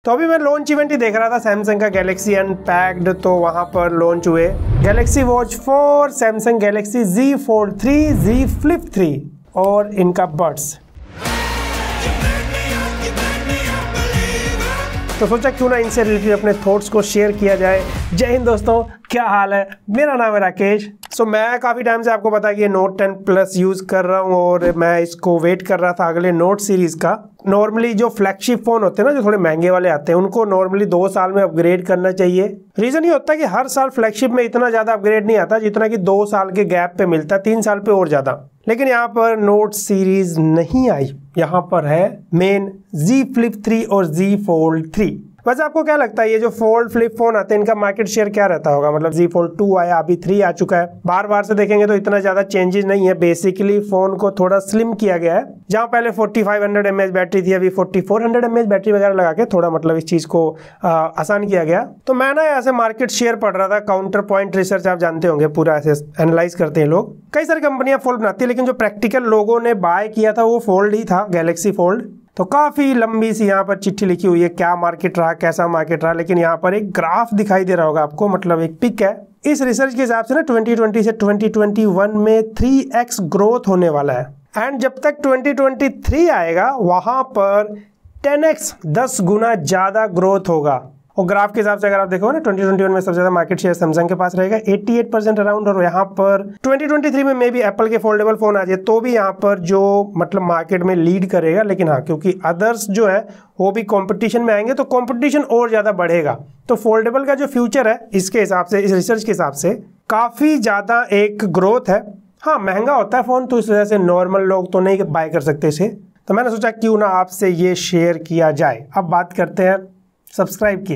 तो अभी मैं लॉन्च इवेंट ही देख रहा था सैमसंग का गैलेक्सी अनपैक्ड, तो वहां पर लॉन्च हुए Galaxy watch 4, Samsung Galaxy Z Fold 3, Z Flip 3 और इनका बड्स। तो सोचा क्यों ना इनसे रिलेटेड अपने थॉट्स को शेयर किया जाए। जय हिंद दोस्तों, क्या हाल है? मेरा नाम है राकेश। मैं काफ़ी टाइम से आपको पता है कि ये नोट 10 प्लस यूज़ कर रहा हूँ और मैं इसको वेट कर रहा था अगले नोट सीरीज़ का। नॉर्मली जो फ्लैगशिप फ़ोन होते हैं ना, जो थोड़े महंगे वाले आते हैं, उनको नॉर्मली 2 साल में अपग्रेड करना चाहिए। रीज़न ये होता है कि हर साल फ्लैगशिप में इतना ज़्यादा अपग्रेड नहीं आता जितना कि 2 साल के गैप पे मिलता है, 3 साल पे और ज़्यादा। लेकिन यहाँ पर नोट सीरीज़ नहीं आई, यहाँ पर है मेन Z Flip 3 और Z Fold 3। वैसे आपको क्या लगता है ये जो फोल्ड फ्लिप फोन आते हैं इनका मार्केट शेयर क्या रहता होगा? मतलब Z Fold 2 आया, अभी 3 आ चुका है। बार बार से देखेंगे तो इतना ज्यादा चेंजेस नहीं है। बेसिकली फोन को थोड़ा स्लिम किया गया है। जहां पहले 4500 mAh बैटरी थी, अभी 4400 mAh बैटरी वगैरह लगा के थोड़ा मतलब इस चीज को आसान किया गया। तो मैं ना ऐसे मार्केट शेयर पढ़ रहा था, काउंटर पॉइंट रिसर्च आप जानते होंगे, पूरा ऐसे एनालाइज करते हैं लोग। कई सारी कंपनियां फोल्ड बनाती है, लेकिन जो प्रैक्टिकल लोगों ने बाय किया था वो फोल्ड ही था, गैलेक्सी फोल्ड। तो काफी लंबी सी यहाँ पर चिट्ठी लिखी हुई है, क्या मार्केट रहा, कैसा मार्केट रहा। लेकिन यहाँ पर एक ग्राफ दिखाई दे रहा होगा आपको, मतलब एक पिक है। इस रिसर्च के हिसाब से ना 2020 से 2021 में 3x ग्रोथ होने वाला है। एंड जब तक 2023 आएगा वहां पर 10x 10 गुना ज्यादा ग्रोथ होगा। और ग्राफ के हिसाब से अगर आप देखो ना, 2021 में सबसे ज्यादा मार्केट शेयर सैमसंग के पास रहेगा 88% अराउंड। और यहाँ पर 2023 में मे बी एप्पल के फोल्डेबल फोन आ जाए तो भी यहाँ पर जो मतलब मार्केट में लीड करेगा। लेकिन हाँ, क्योंकि अदर्स जो है वो भी कंपटीशन में आएंगे तो कंपटीशन और ज्यादा बढ़ेगा। तो फोल्डेबल का जो फ्यूचर है इसके हिसाब से, इस रिसर्च के हिसाब से काफी ज्यादा एक ग्रोथ है। हाँ, महंगा होता है फोन, तो इस वजह से नॉर्मल लोग तो नहीं बाय कर सकते इसे। तो मैंने सोचा क्यों ना आपसे ये शेयर किया जाए। अब बात करते हैं सब्सक्राइब की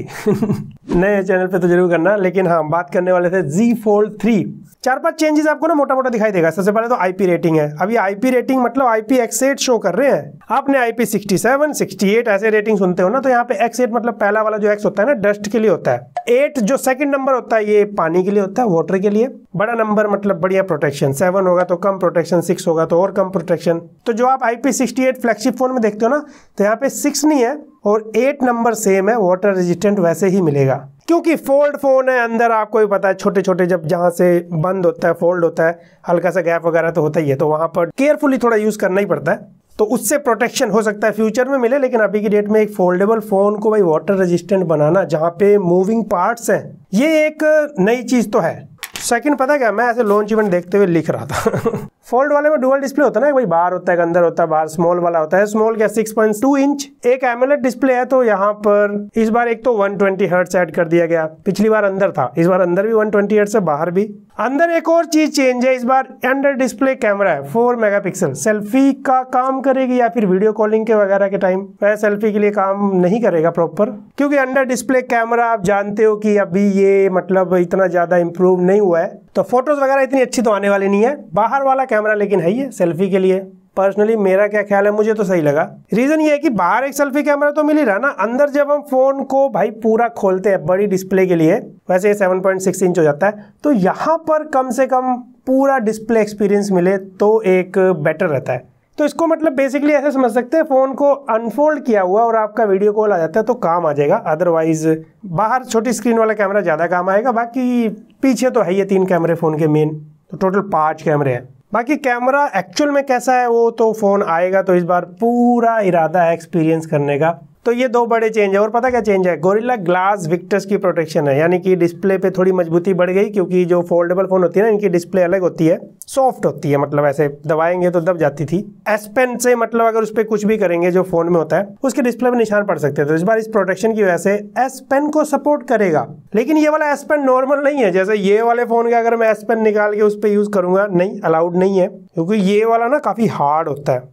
नए चैनल पे तो जरूर करना। लेकिन हाँ, बात करने वाले थे Z Fold 3। 4-5 चेंजेस आपको ना मोटा मोटा दिखाई देगा। सबसे पहले तो IP रेटिंग है। अब ये IP रेटिंग मतलब IPX8 शो कर रहे हैं। आपने IP67, 68 ऐसे रेटिंग सुनते हो ना, तो यहाँ पे X8 मतलब पहला वाला जो X होता है ना, डस्ट के लिए होता है। 8 जो सेकंड नंबर होता है ये पानी के लिए होता है, वाटर के लिए। बड़ा नंबर मतलब बढ़िया प्रोटेक्शन। 7 होगा तो कम प्रोटेक्शन, 6 होगा तो और कम प्रोटेक्शन। तो जो आप IP68 फ्लैगशिप फोन में देखते हो ना, तो यहाँ पे 6 नहीं है और 8 नंबर सेम है, वाटर रेजिस्टेंट वैसे ही मिलेगा। क्योंकि फोल्ड फोन है, अंदर आपको भी पता है छोटे छोटे जब जहां से बंद होता है फोल्ड होता है, हल्का सा गैप वगैरह तो होता ही है, तो वहां पर केयरफुली थोड़ा यूज करना ही पड़ता है। तो उससे प्रोटेक्शन हो सकता है फ्यूचर में मिले। लेकिन अभी की डेट में एक फोल्डेबल फोन को भाई वाटर रेजिस्टेंट बनाना, जहां पे मूविंग पार्ट्स हैं, ये एक नई चीज तो है। सेकंड पता क्या, मैं ऐसे लॉन्च इवेंट देखते हुए लिख रहा था फोल्ड वाले में डुअल डिस्प्ले होता है ना, भाई बाहर होता है, अंदर होता है। बाहर स्मॉल वाला होता है, स्मॉल क्या 6.2 इंच एक एमोलेड डिस्प्ले है। तो यहाँ पर इस बार एक तो 120 हर्ट्ज ऐड कर दिया गया। पिछली बार अंदर था, इस बार अंदर भी 120 हर्ट्ज है, बाहर भी। अंदर एक और चीज चेंज है, इस बार अंडर डिस्प्ले कैमरा है 4 मेगापिक्सल। सेल्फी का काम करेगी या फिर वीडियो कॉलिंग के वगैरह के टाइम, वह सेल्फी के लिए काम नहीं करेगा प्रॉपर, क्योंकि अंडर डिस्प्ले कैमरा आप जानते हो कि अभी ये मतलब इतना ज्यादा इंप्रूव नहीं हुआ है। तो फोटोज वगैरह इतनी अच्छी तो आने वाली नहीं है। बाहर वाला कैमरा लेकिन है ही सेल्फी के लिए। पर्सनली मेरा क्या ख्याल है, मुझे तो सही लगा। रीजन ये है कि बाहर एक सेल्फी कैमरा तो मिल ही रहा ना, अंदर जब हम फोन को भाई पूरा खोलते हैं बड़ी डिस्प्ले के लिए, वैसे 7.6 इंच हो जाता है, तो यहाँ पर कम से कम पूरा डिस्प्ले एक्सपीरियंस मिले तो एक बेटर रहता है। तो इसको मतलब बेसिकली ऐसे समझ सकते हैं, फोन को अनफोल्ड किया हुआ और आपका वीडियो कॉल आ जाता है तो काम आ जाएगा। अदरवाइज बाहर छोटी स्क्रीन वाला कैमरा ज्यादा काम आएगा। बाकी पीछे तो है ये 3 कैमरे फोन के मेन, तो टोटल 5 कैमरे हैं। बाकी कैमरा एक्चुअल में कैसा है वो तो फोन आएगा तो इस बार पूरा इरादा है एक्सपीरियंस करने का। तो ये 2 बड़े चेंज है। और पता क्या चेंज है, गोरिल्ला ग्लास विक्टर्स की प्रोटेक्शन है, यानी कि डिस्प्ले पे थोड़ी मजबूती बढ़ गई। क्योंकि जो फोल्डेबल फोन होती है ना, इनकी डिस्प्ले अलग होती है, सॉफ्ट होती है, मतलब ऐसे दबाएंगे तो दब जाती थी। एस पेन से मतलब अगर उस पर कुछ भी करेंगे जो फोन में होता है, उसके डिस्प्ले में निशान पड़ सकते हैं। तो इस बार इस प्रोटेक्शन की वजह से एस पेन को सपोर्ट करेगा। लेकिन ये वाला एस पेन नॉर्मल नहीं है, जैसे ये वाले फोन का अगर मैं एस पेन निकाल के उस पर यूज करूंगा, नहीं, अलाउड नहीं है, क्योंकि ये वाला ना काफी हार्ड होता है।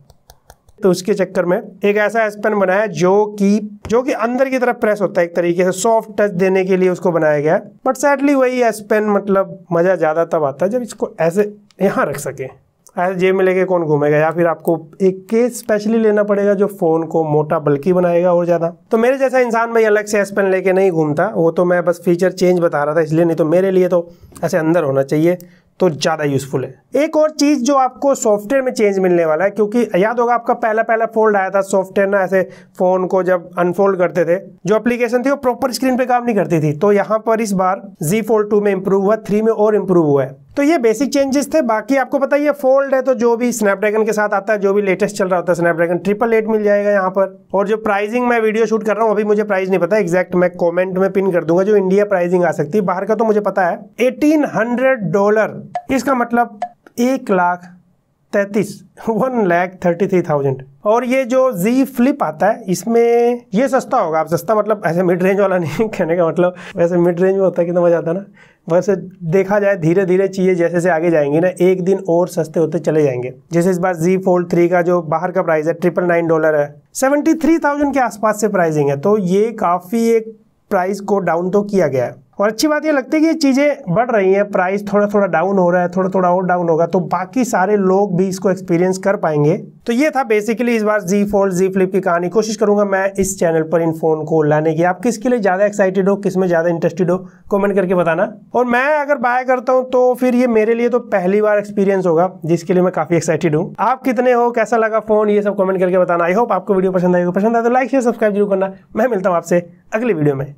तो उसके चक्कर में एक ऐसा एस पेन बनाया जो कि अंदर की तरफ प्रेस होता है, एक तरीके से सॉफ्ट टच देने के लिए उसको बनाया गया। बट सैडली वही एस पेन मतलब मजा ज्यादा तब आता है जब इसको ऐसे यहाँ रख सके। ऐसे जेब में लेके कौन घूमेगा, या फिर आपको एक केस स्पेशली लेना पड़ेगा जो फोन को मोटा बल्कि बनाएगा और ज्यादा। तो मेरे जैसा इंसान भाई अलग से एस पेन लेके नहीं घूमता, वो तो मैं बस फीचर चेंज बता रहा था इसलिए, नहीं तो मेरे लिए तो ऐसे अंदर होना चाहिए तो ज़्यादा यूजफुल है। एक और चीज़ जो आपको सॉफ्टवेयर में चेंज मिलने वाला है, क्योंकि याद होगा आपका पहला फोल्ड आया था सॉफ्टवेयर ना, ऐसे फ़ोन को जब अनफोल्ड करते थे जो एप्लीकेशन थी वो प्रॉपर स्क्रीन पे काम नहीं करती थी। तो यहाँ पर इस बार Z Fold 2 में इंप्रूव हुआ, 3 में और इंप्रूव हुआ है। तो ये बेसिक चेंजेस थे। बाकी आपको पता है ये फोल्ड है तो जो भी स्नैपड्रैगन के साथ आता है, जो भी लेटेस्ट चल रहा होता है स्नैपड्रैगन 888 मिल जाएगा यहाँ पर। और जो प्राइसिंग मैं वीडियो शूट कर रहा हूँ अभी मुझे प्राइस नहीं पता एग्जैक्ट, मैं कमेंट में पिन कर दूंगा जो इंडिया प्राइसिंग आ सकती है। बाहर का तो मुझे पता है $1800, इसका मतलब 1,33,000। और ये जो Z Flip आता है इसमें ये सस्ता होगा। आप सस्ता मतलब ऐसे मिड रेंज वाला नहीं कहने का मतलब, वैसे मिड रेंज में होता है कितना मजा आता है ना। वैसे देखा जाए धीरे धीरे चीज़ें जैसे जैसे आगे जाएंगी ना, एक दिन और सस्ते होते चले जाएंगे। जैसे इस बार Z Fold 3 का जो बाहर का प्राइस है $999 है, 73,000 के आसपास से प्राइसिंग है। तो ये काफ़ी एक प्राइस को डाउन तो किया गया है। और अच्छी बात ये लगती है कि ये चीज़ें बढ़ रही हैं, प्राइस थोड़ा थोड़ा डाउन हो रहा है, थोड़ा थोड़ा और डाउन होगा तो बाकी सारे लोग भी इसको एक्सपीरियंस कर पाएंगे। तो ये था बेसिकली इस बार Z Fold Z Flip की कहानी। कोशिश करूंगा मैं इस चैनल पर इन फोन को लाने की। आप किसके लिए ज़्यादा एक्साइटेड हो, किस में ज़्यादा इंटरेस्टेड हो, कमेंट करके बताना। और मैं अगर बाय करता हूँ तो फिर ये मेरे लिए तो पहली बार एक्सपीरियंस होगा, जिसके लिए मैं काफ़ी एक्साइटेड हूँ। आप कितने हो, कैसा लगा फ़ोन, ये सब कमेंट करके बताना। आई होप आपको वीडियो पसंद आएगा। पसंद आए तो लाइक शेयर सब्सक्राइब जरूर करना। मैं मिलता हूँ आपसे अगली वीडियो में।